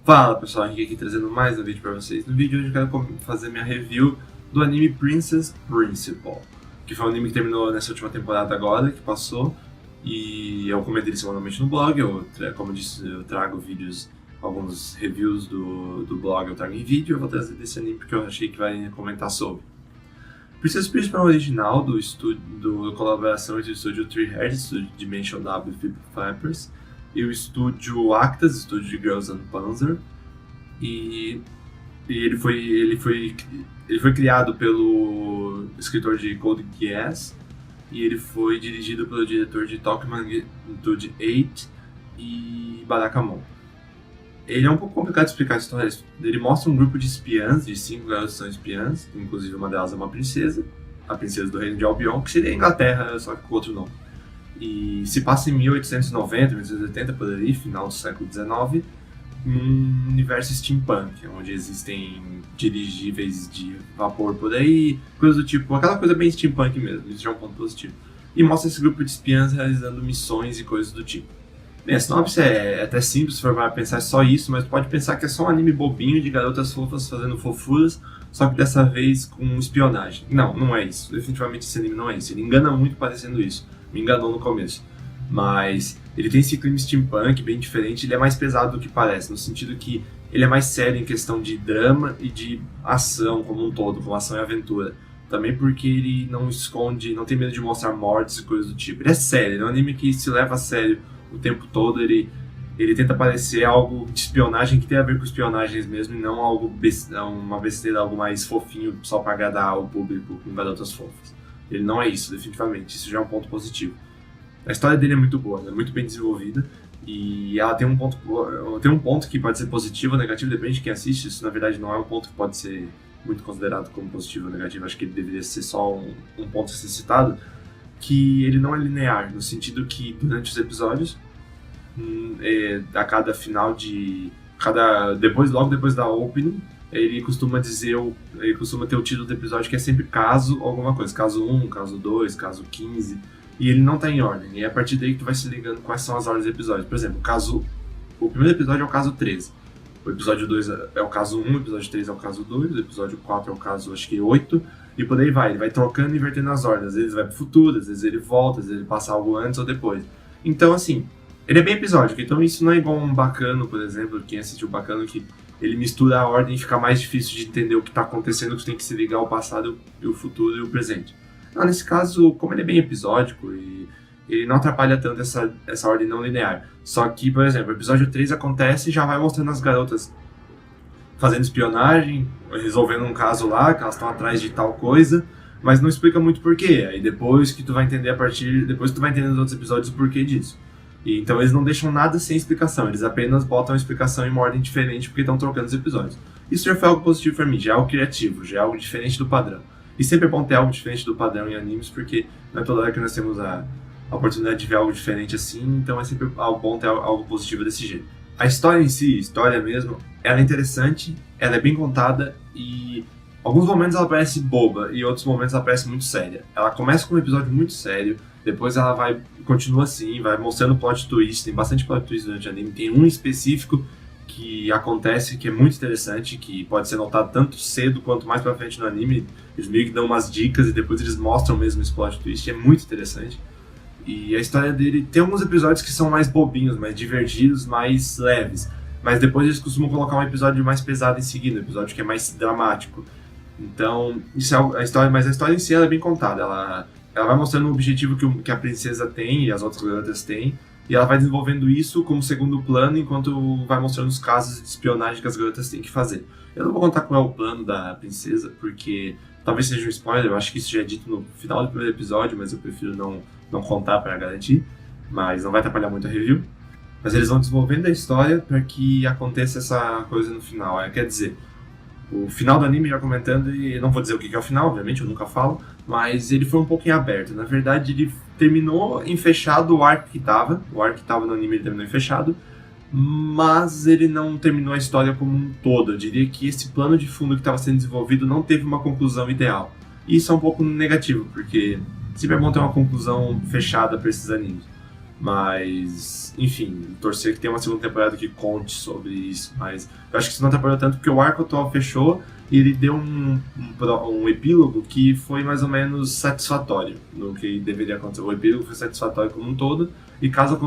Fala pessoal, Henrique aqui trazendo mais um vídeo pra vocês. No vídeo de hoje eu quero fazer minha review do anime Princess Principal, que foi um anime que terminou nessa última temporada agora, que passou, e eu comentei semanalmente no blog. Como eu disse, eu trago vídeos, alguns reviews do blog eu trago em vídeo. Eu vou trazer desse anime porque eu achei que vai comentar sobre. Princess Principal é um original do colaboração entre o estúdio Three Heads, estúdio Dimension W e Flippers, e o estúdio Actas, estúdio de Girls and Panzer, e ele foi criado pelo escritor de Code Geass, e ele foi dirigido pelo diretor de Tokyo Magnitude 8 e Barakamon. Ele é um pouco complicado de explicar a história. Ele mostra um grupo de espiãs, de 5 garotas são espiãs, inclusive uma delas é uma princesa, a princesa do reino de Albion, que seria a Inglaterra, só que com outro nome. E se passa em 1890, 1880, por aí, final do século XIX, num universo steampunk, onde existem dirigíveis de vapor por aí, coisas do tipo, aquela coisa bem steampunk mesmo, isso já é um ponto positivo. E mostra esse grupo de espiãs realizando missões e coisas do tipo. Bem, a sinopse é até simples, se for para pensar só isso, mas pode pensar que é só um anime bobinho de garotas fofas fazendo fofuras, só que dessa vez com espionagem. Não, não é isso. Definitivamente esse anime não é isso. Ele engana muito parecendo isso. Me enganou no começo. Mas ele tem esse clima steampunk bem diferente, ele é mais pesado do que parece, no sentido que ele é mais sério em questão de drama e de ação como um todo, como ação e aventura. Também porque ele não esconde, não tem medo de mostrar mortes e coisas do tipo. Ele é sério, ele é um anime que se leva a sério o tempo todo. Ele tenta parecer algo de espionagem que tem a ver com espionagens mesmo, e não uma besteira, algo mais fofinho só para agradar o público com garotas fofas. Ele não é isso, definitivamente. Isso já é um ponto positivo. A história dele é muito boa, é muito bem desenvolvida, e ela tem um ponto que pode ser positivo ou negativo, depende de quem assiste. Isso na verdade não é um ponto que pode ser muito considerado como positivo ou negativo. Acho que ele deveria ser só um ponto a ser citado, que ele não é linear, no sentido que durante os episódios, a cada final logo depois da opening, ele costuma ter o título do episódio que é sempre caso alguma coisa, caso 1, caso 2, caso 15, e ele não tá em ordem, e é a partir daí que tu vai se ligando quais são as ordens dos episódios. Por exemplo, o primeiro episódio é o caso 13, o episódio 2 é o caso 1, o episódio 3 é o caso 2, o episódio 4 é o caso, acho que 8, e por aí vai, ele vai trocando e invertendo as ordens, às vezes vai pro futuro, às vezes ele volta, às vezes ele passa algo antes ou depois. Então assim, ele é bem episódico, então isso não é igual um Bacano, por exemplo, quem assistiu o Bacano, que ele mistura a ordem e fica mais difícil de entender o que está acontecendo, que você tem que se ligar ao passado, e o futuro e o presente. Não, nesse caso, como ele é bem episódico, ele não atrapalha tanto essa ordem não linear. Só que, por exemplo, o episódio 3 acontece e já vai mostrando as garotas fazendo espionagem, resolvendo um caso lá, que elas estão atrás de tal coisa, mas não explica muito porquê. Aí depois que tu vai entender depois que tu vai entender nos outros episódios o porquê disso. E então eles não deixam nada sem explicação, eles apenas botam a explicação em uma ordem diferente porque estão trocando os episódios. Isso já foi algo positivo pra mim, já é algo criativo, já é algo diferente do padrão. E sempre é bom ter algo diferente do padrão em animes, porque não é toda hora que nós temos a oportunidade de ver algo diferente assim, então é sempre algo bom ter algo positivo desse jeito. A história em si, a história mesmo, ela é interessante, ela é bem contada, e alguns momentos ela parece boba e outros momentos ela parece muito séria. Ela começa com um episódio muito sério, depois ela continua assim, vai mostrando plot twist, tem bastante plot twist durante o anime, tem um específico que acontece que é muito interessante, que pode ser notado tanto cedo quanto mais pra frente no anime. Eles meio que dão umas dicas e depois eles mostram mesmo esse plot twist, é muito interessante. E a história dele tem alguns episódios que são mais bobinhos, mais divertidos, mais leves, mas depois eles costumam colocar um episódio mais pesado em seguida, um episódio que é mais dramático. Então, isso é a história, mas a história em si ela é bem contada, ela vai mostrando o objetivo que a princesa tem e as outras garotas têm, e ela vai desenvolvendo isso como segundo plano, enquanto vai mostrando os casos de espionagem que as garotas têm que fazer. Eu não vou contar qual é o plano da princesa, porque talvez seja um spoiler, eu acho que isso já é dito no final do primeiro episódio, mas eu prefiro não contar para garantir, mas não vai atrapalhar muito a review. Mas eles vão desenvolvendo a história para que aconteça essa coisa no final. Quer dizer, o final do anime, já comentando, e eu não vou dizer o que é o final, obviamente, eu nunca falo, mas ele foi um pouco em aberto. Na verdade, ele terminou em fechado o arco que estava no anime ele terminou em fechado, mas ele não terminou a história como um todo. Eu diria que esse plano de fundo que estava sendo desenvolvido não teve uma conclusão ideal. E isso é um pouco negativo, porque sempre é bom ter uma conclusão fechada para esses animes. Mas, enfim, torcer que tenha uma segunda temporada que conte sobre isso. Mas eu acho que isso não atrapalhou tanto porque o arco atual fechou e ele deu um epílogo que foi mais ou menos satisfatório no que deveria acontecer. O epílogo foi satisfatório como um todo e caso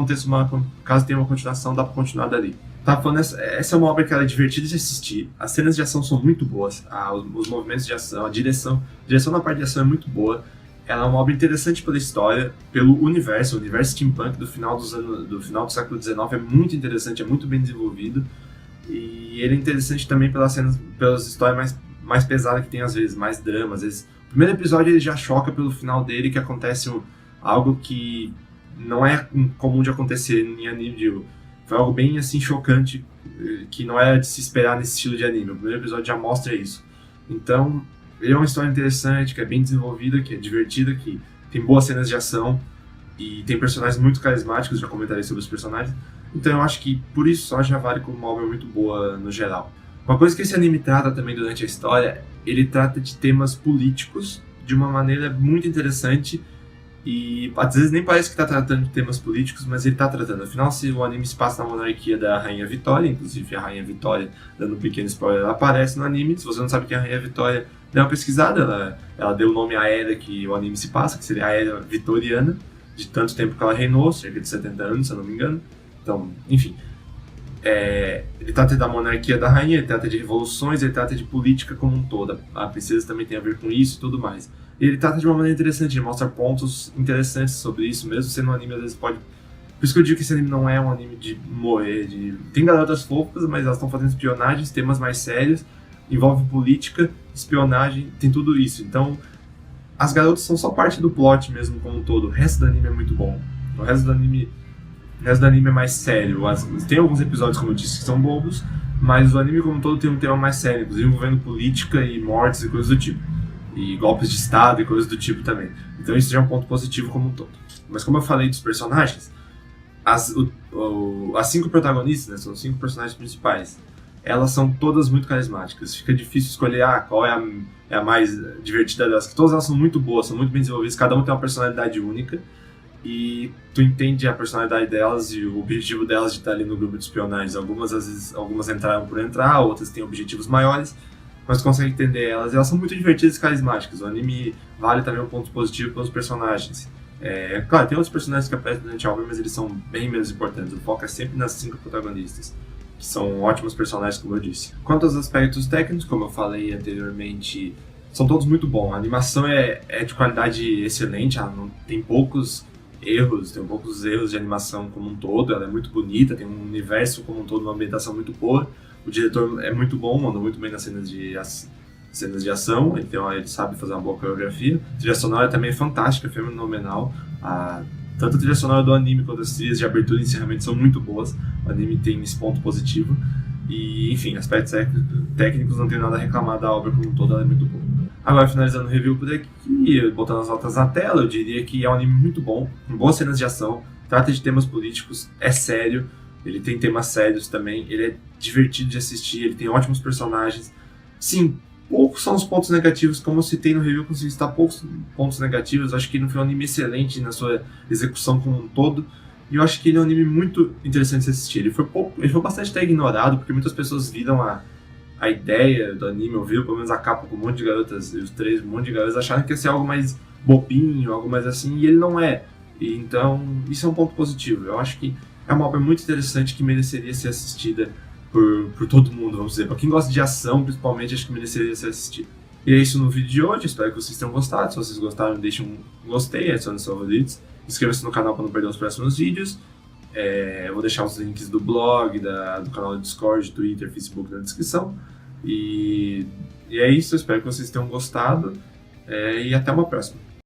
tenha uma continuação, dá pra continuar dali. Tá falando, essa é uma obra que ela é divertida de assistir, as cenas de ação são muito boas, os movimentos de ação, a direção na parte de ação é muito boa. Ela é uma obra interessante pela história, pelo universo, o universo steampunk do final do século XIX é muito interessante, é muito bem desenvolvido. E ele é interessante também pelas histórias mais pesadas que tem às vezes, mais drama. Às vezes, o primeiro episódio ele já choca pelo final dele, que acontece algo que não é comum de acontecer em anime. Foi algo bem assim chocante, que não era de se esperar nesse estilo de anime. O primeiro episódio já mostra isso. Então, ele é uma história interessante, que é bem desenvolvida, que é divertida, que tem boas cenas de ação e tem personagens muito carismáticos, já comentarei sobre os personagens. Então eu acho que por isso só já vale como uma obra muito boa no geral. Uma coisa que esse anime trata também durante a história, ele trata de temas políticos de uma maneira muito interessante e às vezes nem parece que está tratando de temas políticos, mas ele está tratando. Afinal, se o anime se passa na monarquia da Rainha Vitória, inclusive a Rainha Vitória, dando um pequeno spoiler, ela aparece no anime. Se você não sabe quem é a Rainha Vitória, dê uma pesquisada. Ela deu o nome à era que o anime se passa, que seria a era vitoriana, de tanto tempo que ela reinou, cerca de 70 anos, se eu não me engano. Então, enfim, ele trata da monarquia da rainha, ele trata de revoluções, ele trata de política como um todo. A princesa também tem a ver com isso e tudo mais. E ele trata de uma maneira interessante, ele mostra pontos interessantes sobre isso, mesmo sendo um anime, às vezes pode... Por isso que eu digo que esse anime não é um anime de morrer, Tem garotas fofas, mas elas estão fazendo espionagens, temas mais sérios, envolve política, espionagem, tem tudo isso. Então, as garotas são só parte do plot mesmo como um todo, o resto do anime é muito bom. O resto do anime é mais sério. Tem alguns episódios, como eu disse, que são bobos, mas o anime como um todo tem um tema mais sério, inclusive envolvendo política e mortes e coisas do tipo. E golpes de estado e coisas do tipo também. Então isso já é um ponto positivo como um todo. Mas como eu falei dos personagens, as 5 protagonistas, né, são 5 personagens principais, elas são todas muito carismáticas. Fica difícil escolher qual é a mais divertida delas, que todas elas são muito boas, são muito bem desenvolvidas, cada uma tem uma personalidade única. E tu entende a personalidade delas e o objetivo delas de estar ali no grupo de espionagem. Algumas entraram por entrar, outras têm objetivos maiores, mas tu consegue entender elas. E elas são muito divertidas e carismáticas. O anime vale também um ponto positivo pelos personagens. Claro, tem outros personagens que aparecem durante a obra, mas eles são bem menos importantes. O foco é sempre nas 5 protagonistas, que são ótimos personagens, como eu disse. Quanto aos aspectos técnicos, como eu falei anteriormente, são todos muito bons. A animação é de qualidade excelente, tem poucos erros de animação como um todo, ela é muito bonita, tem um universo como um todo, uma ambientação muito boa. O diretor é muito bom, manda muito bem nas cenas de ação, então ele sabe fazer uma boa coreografia. A trilha sonora também é fantástica, fenomenal. Tanto a trilha sonora do anime quanto as trilhas de abertura e encerramento são muito boas. O anime tem esse ponto positivo. E, enfim, aspectos técnicos não tenho nada a reclamar da obra como um todo, ela é muito boa. Agora, finalizando o review por aqui, botando as notas na tela, eu diria que é um anime muito bom, com boas cenas de ação, trata de temas políticos, é sério, ele tem temas sérios também, ele é divertido de assistir, ele tem ótimos personagens. Sim, poucos são os pontos negativos, como eu citei no review, consegui citar poucos pontos negativos. Acho que ele foi um anime excelente na sua execução como um todo, e eu acho que ele é um anime muito interessante de se assistir. Ele foi bastante até ignorado, porque muitas pessoas viram a ideia do anime, ouviram pelo menos a capa com um monte de garotas, e os três, um monte de garotas, acharam que ia ser algo mais bobinho, algo mais assim, e ele não é. E, então, isso é um ponto positivo. Eu acho que é uma obra muito interessante que mereceria ser assistida por todo mundo, vamos dizer. Para quem gosta de ação, principalmente, acho que mereceria ser assistido. E é isso no vídeo de hoje, espero que vocês tenham gostado. Se vocês gostaram, deixem um gostei, adicione seus favoritos. Inscreva-se no canal para não perder os próximos vídeos. Eu vou deixar os links do blog, do canal do Discord, Twitter, Facebook na descrição. E é isso, espero que vocês tenham gostado. E até uma próxima.